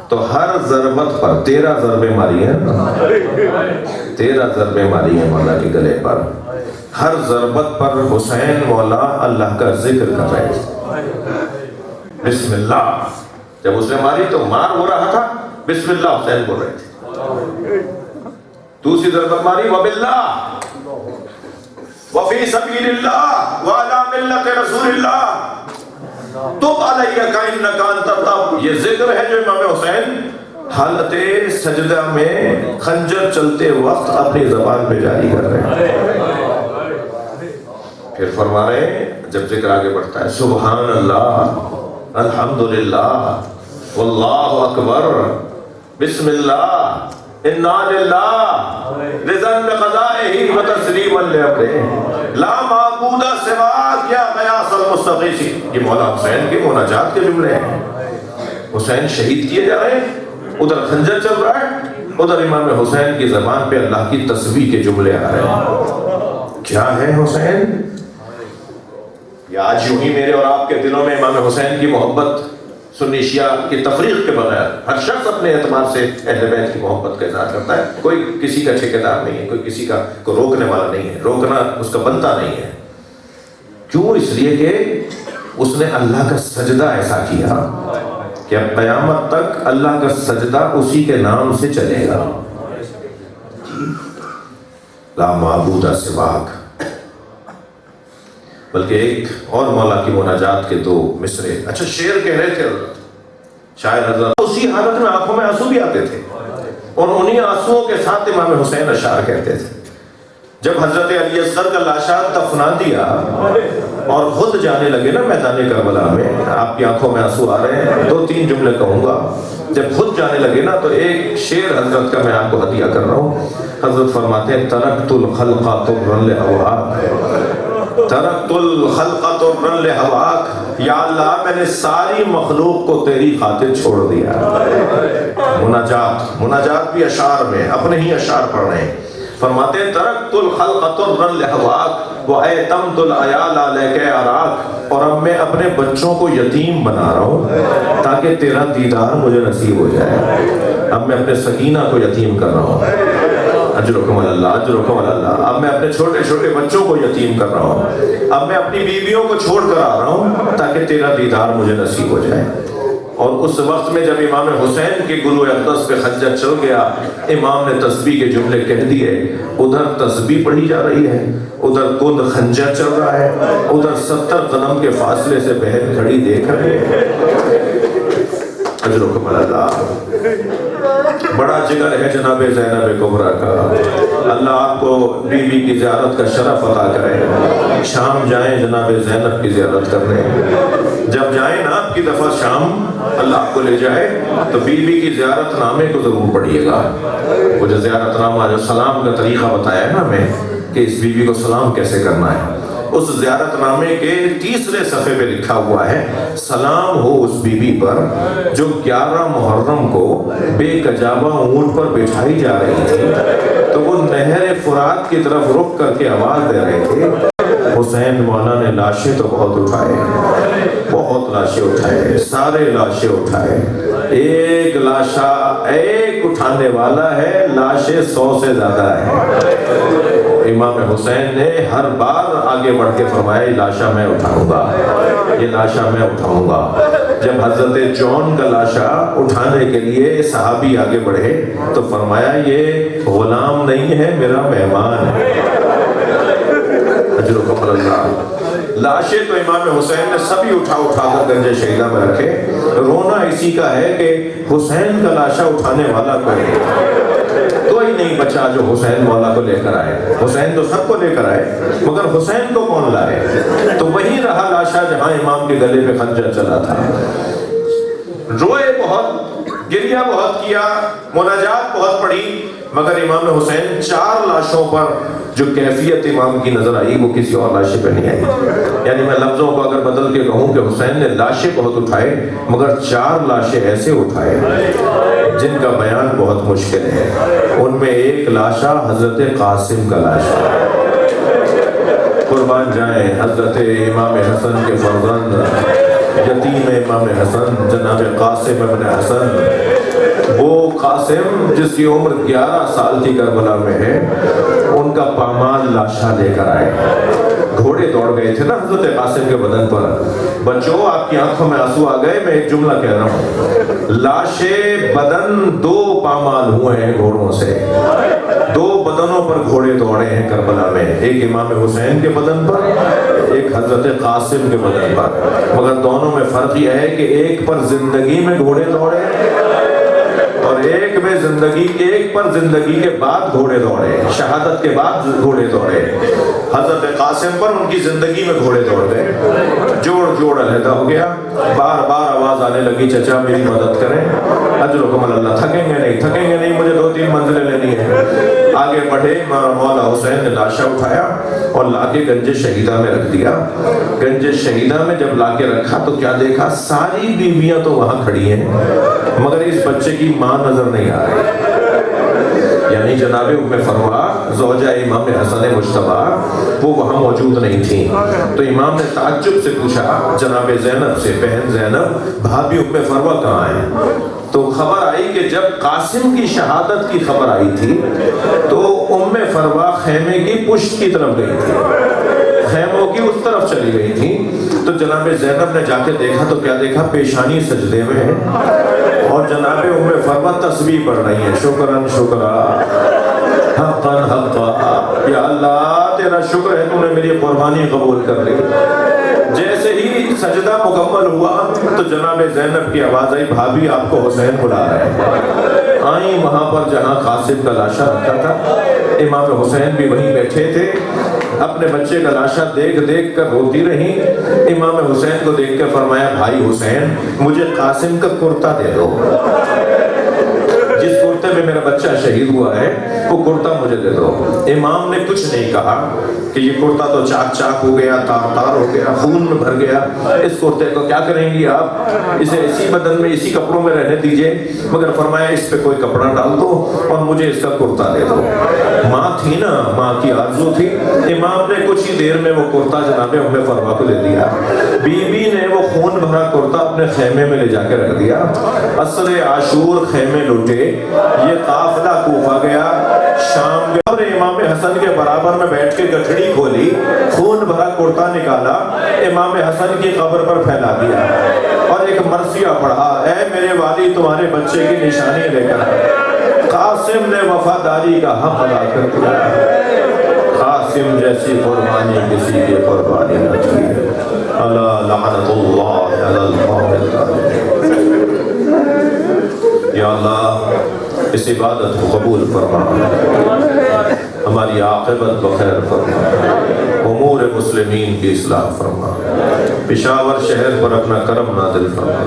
تو ہر ضربت پر 13 ضربیں ماری ہیں، 13 ضربیں ماری ہیں مولا کے گلے پر. ہر ضربت پر حسین مولا اللہ کا ذکر کر رہے تھے. بسم اللہ جب اس نے ماری تو مار ہو رہا تھا، بسم اللہ حسین بول رہے تھے. دوسری ضربت ماری وباللہ وفی سبیل اللہ وعلی ملت رسول اللہ تب علیہ کائنک انت التواب. یہ ذکر ہے جو امام حسین حالت سجدہ میں خنجر چلتے وقت اپنی زبان پہ جاری کر رہے ہیں. پھر فرما رہے ہیں جب ذکر آگے بڑھتا ہے سبحان اللہ الحمدللہ واللہ اکبر بسم اللہ انا للہ رضا بقضائہ و تسلیما لامرہ لا معبود سواک یا غیاث المستغیث. یہ مولا حسین کے مناجات کے جملے ہیں. حسین شہید کیے جا رہے ہیں، ادھر خنجر چل رہا ہے، ادھر امام حسین کی زبان پہ اللہ کی تسبیح کے جملے آ رہے ہیں. کیا ہے حسین؟ یا آج یوں ہی میرے اور آپ کے دلوں میں امام حسین کی محبت سنی شیعہ کی تفریق کے بغیر ہر شخص اپنے اعتبار سے اہل بیت کی محبت کا اظہار کرتا ہے. کوئی کسی کا ٹھیکیدار نہیں ہے، کوئی کسی کا کو روکنے والا نہیں ہے، روکنا اس کا بنتا نہیں ہے. کیوں؟ اس لیے کہ اس نے اللہ کا سجدہ ایسا کیا کہ اب قیامت تک اللہ کا سجدہ اسی کے نام سے چلے گا. لا معبود سواک. بلکہ ایک اور مولا کی مناجات کے 2 مصرے. اچھا شعر کہہ رہے تھے شاعر حضرت، اسی حالت میں آنکھوں میں آنسو بھی آتے تھے اور انہی آنسوؤں کے ساتھ امام حسین اشعار کہتے تھے. جب حضرت علی اصغر کا لاشا دفنا دیا اور خود جانے لگے نا میدان کربلا میں، آپ کی آنکھوں میں آنسو آ رہے ہیں، 2-3 جملے کہوں گا. جب خود جانے لگے نا تو ایک شعر حضرت کا میں آپ کو ہدیہ کر رہا ہوں. حضرت فرماتے ہیں ترکت الخلق طرا لہواک، ترکت الخلق طرا لہواک، یا اللہ میں نے ساری مخلوق کو تیری خاطر چھوڑ دیا. مناجات بھی اشعار میں اپنے ہی اشعار پڑھ رہے ہیں. فرماتے ہیں ترکت الخلق طرا لہواک وایتمت العیال علیک اراک. اور اب میں اپنے بچوں کو یتیم بنا رہا ہوں تاکہ تیرا دیدار مجھے نصیب ہو جائے. اب میں اپنے سکینہ کو یتیم کر رہا ہوں، اجرکم اللہ اجرکم اللہ. اب میں اپنے چھوٹے چھوٹے بچوں کو یتیم کر رہا ہوں، اب میں اپنی بیویوں کو چھوڑ کر آ رہا ہوں تاکہ تیرا دیدار مجھے نصیب ہو جائے. اور اس وقت میں جب امام حسین کے گلو اقدس پہ خنجر چل گیا، امام نے تسبیح کے جملے کہہ دیے. ادھر تسبیح پڑھی جا رہی ہے، ادھر خود خنجر چل رہا ہے، ادھر 70 قدم کے فاصلے سے بہن کھڑی دیکھ رہے ہیں. اجرکم اللہ. بڑا جگر ہے جناب زینب کبریٰ کا. اللہ آپ کو بیوی کی زیارت کا شرف عطا کرے. شام جائیں جناب زینب کی زیارت کرنے. جب جائیں نا آپ کی دفعہ شام، اللہ آپ کو لے جائے تو بیوی کی زیارت نامے کو ضرور پڑھیے گا. وہ جو زیارت نامہ جو سلام کا طریقہ بتایا ہے نا ہمیں کہ اس بیوی کو سلام کیسے کرنا ہے، اس زیارت نامے کے 3 صفحے پہ لکھا ہوا ہے سلام ہو اس بیوی پر جو 11 محرم کو بے کجاوہ اونٹ پر بٹھائی جا رہی تھی تو وہ نہر فرات کی طرف رخ کر کے آواز دے رہے تھے. حسین مولا نے لاشیں تو بہت اٹھائے، بہت لاشیں اٹھائے، سارے لاشیں اٹھائے. ایک لاشا ایک اٹھانے والا ہے، لاشیں 100 سے زیادہ ہیں. امام حسین نے ہر بار آگے بڑھ کے فرمایا یہ لاشا میں اٹھاؤں گا، یہ لاشا میں اٹھاؤں گا. جب حضرت جون کا لاشا اٹھانے کے لیے صحابی آگے بڑھے تو فرمایا یہ غلام نہیں ہے، میرا مہمان ہے. اجرکم اللہ. لاشیں تو امام حسین نے سبھی اٹھا کر گنج شہیدہ میں رکھے. رونا اسی کا ہے کہ حسین کا لاشا اٹھانے والا کوئی نہیں بچا جو حسین مولا کو لے کر آئے. حسین تو سب کو لے کر آئے مگر حسین کو کون لائے؟ تو وہی رہا لاشا جہاں امام کے گلے پہ خنجر چلا تھا. روئے بہت، گریہ بہت کیا، مناجات بہت پڑھی، مگر امام حسین 4 لاشوں پر جو کیفیت امام کی نظر آئی وہ کسی اور لاشے پہ نہیں آئی. یعنی میں لفظوں کو اگر بدل کے کہوں کہ حسین نے لاشیں بہت اٹھائے مگر 4 لاشیں ایسے اٹھائے جن کا بیان بہت مشکل ہے. ان میں ایک لاشا حضرت قاسم کا لاشا. قربان جائیں حضرت امام حسن کے فرزند یتیم امام حسن جناب قاسم ابن حسن قاسم جس کی عمر 11 سال کی کربلا میں ہے، ان کا پامال لاشا لے کر آئے. گھوڑے دوڑ گئے تھے نا حضرت قاسم کے بدن پر. بچوں آپ کی آنکھوں میں آنسو آ گئے، میں ایک جملہ کہہ رہا ہوں. لاشے بدن 2 پامال ہوئے ہیں گھوڑوں سے. 2 بدنوں پر گھوڑے دوڑے ہیں کربلا میں، ایک امام حسین کے بدن پر، ایک حضرت قاسم کے بدن پر. مگر دونوں میں فرق یہ ہے کہ ایک پر زندگی میں گھوڑے دوڑے اور ایک پر زندگی کے بعد گھوڑے دوڑے، شہادت کے بعد گھوڑے دوڑے. حضرت قاسم پر ان کی زندگی میں گھوڑے دوڑ گئے. جوڑ علیحدہ ہو گیا. بار بار آواز آنے لگی چچا میری مدد کریں. اجرکم اللہ، تھکیں گے نہیں، مجھے 2-3 منزلیں لینی ہیں. آگے بڑھے. مولا حسین نے لاشا اٹھایا اور لا کے گنج شہیدہ میں رکھ دیا. گنج شہیدہ میں جب لا کے رکھا تو کیا دیکھا؟ ساری بیویاں تو وہاں کھڑی ہیں مگر اس بچے کی ماں نظر نہیں آ رہی. یعنی جناب ام فروا زوجہ امام حسن مجتبی وہ وہاں موجود نہیں تھیں. تو امام نے تعجب سے پوچھا جناب زینب سے، بہن زینب بھابھی ام فروا کہاں ہیں؟ تو خبر آئی کہ جب قاسم کی شہادت کی خبر آئی تھی تو ام فروا خیمے کی پشت کی طرف گئی تھی، خیموں کی اس طرف چلی گئی تھی. تو جناب زینب نے جا کے دیکھا تو کیا دیکھا؟ پیشانی سجدے میں ہے اور جناب ام فروا تسبیح پڑھ رہی ہے. شکرن شکرا حقاً حقا، یا اللہ تیرا شکر ہے تو نے میری قربانی قبول کر لی. جیسے ہی سجدہ مکمل ہوا تو جناب زینب کی آواز آئی بھابھی آپ کو حسین بلا رہے ہیں. آئیں وہاں پر جہاں قاسم کا لاشا رکھا تھا. امام حسین بھی وہیں بیٹھے تھے. اپنے بچے کا لاشا دیکھ کر روتی رہی. امام حسین کو دیکھ کر فرمایا بھائی حسین مجھے قاسم کا کرتا دے دو. جس کرتے میں میرا بچہ شہید ہوا ہے وہ کرتا مجھے دے دو. امام نے کچھ نہیں کہا کہ یہ کرتا تو چاک ہو گیا، تار ہو گیا، خون میں بھر گیا، اس کرتے کو کیا کریں گی آپ؟ اسے اسی بدن میں اسی کپڑوں میں رہنے دیجئے. مگر فرمایا اس پہ کوئی کپڑا ڈال دو اور مجھے اس کا کرتا دے دو. ماں تھی نا، ماں کی آرزو تھی. امام نے کچھ ہی دیر میں وہ کرتا جناب ام فروا کو دے دیا. بی بی نے وہ خون بھرا کرتا اپنے خیمے میں لے جا کے رکھ دیا. عصر عاشور خیمے لوٹے. یہ قافلہ کوفہ گیا، شام گیا. امام حسن کے برابر میں بیٹھ کے گٹھڑی کھولی، خون بھرا کرتا نکالا، امام حسن کی قبر پر پھیلا دیا اور ایک مرثیہ پڑھا اے میرے والی تمہارے بچے کی نشانی لے کر. قاسم نے وفاداری کا حق ادا کر دیا. قاسم جیسی قربانی کسی کی قربانی نہ تھی. اللہ لعنت اللہ علی القاتل. یا اللہ اس عبادت کو قبول فرما، ہماری عاقبت بخیر فرما، امور مسلمین کی اصلاح فرما. پشاور شہر پر اپنا کرم نازل فرما.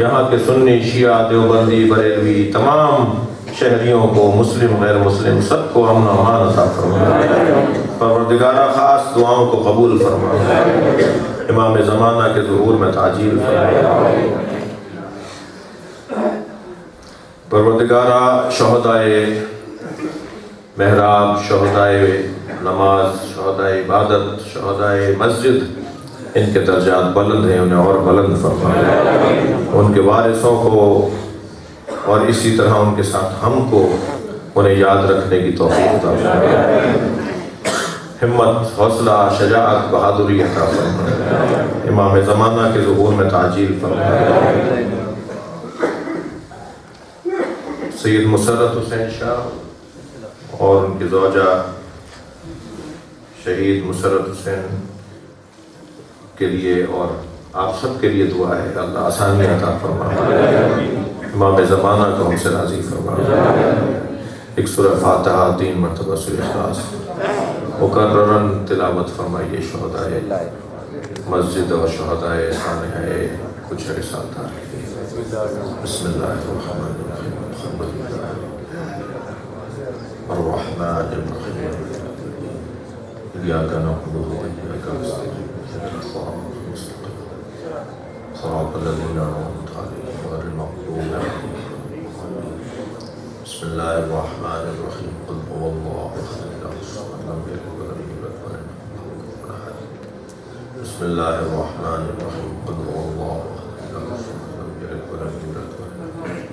یہاں کے سنی، شیعہ، دیوبندی، بریلوی تمام شہریوں کو، مسلم غیر مسلم سب کو امن و امان عطا فرما. پروردگارہ خاص دعاؤں کو قبول فرما. امام زمانہ کے ظہور میں تعجیل فرما. پروردگارہ شہدائے محراب، شہدائے نماز، شہدائے عبادت، شہدائے مسجد ان کے درجات بلند ہیں، انہیں اور بلند فرما. ان کے وارثوں کو اور اسی طرح ان کے ساتھ ہم کو انہیں یاد رکھنے کی توفیق عطا فرما. ہمت، حوصلہ، شجاعت، بہادری عطا فرما. امام زمانہ کے ظہور میں تعجیل فرما. سید مسرت حسین شاہ اور ان کی زوجہ شہید مسرت حسین کے لیے اور آپ سب کے لیے دعا ہے. اللہ آسانی عطا فرما. امام زمانہ کو ہم سے راضی فرما. ایک سورہ فاتحہ 3 مرتبہ سورہ اخلاص مکررن تلاوت فرمائیے. شہدائے مسجد اور شہدائے خانہ کچھ رسالدار کے لیے. بسم اللہ الرحمن الرحیم. الرحمن الرحیم. ایاک نعبد و ایاک نستعین. صراط الذین انعمت علیہم غیر المغضوب علیہم. بسم اللہ الرحمن الرحیم. قل هو اللہ احد الصمد لم یلد ولم یولد ولم یکن له کفوا احد. بسم اللہ الرحمن الرحیم. قل هو اللہ احد الصمد لم یلد ولم یولد ولم یکن له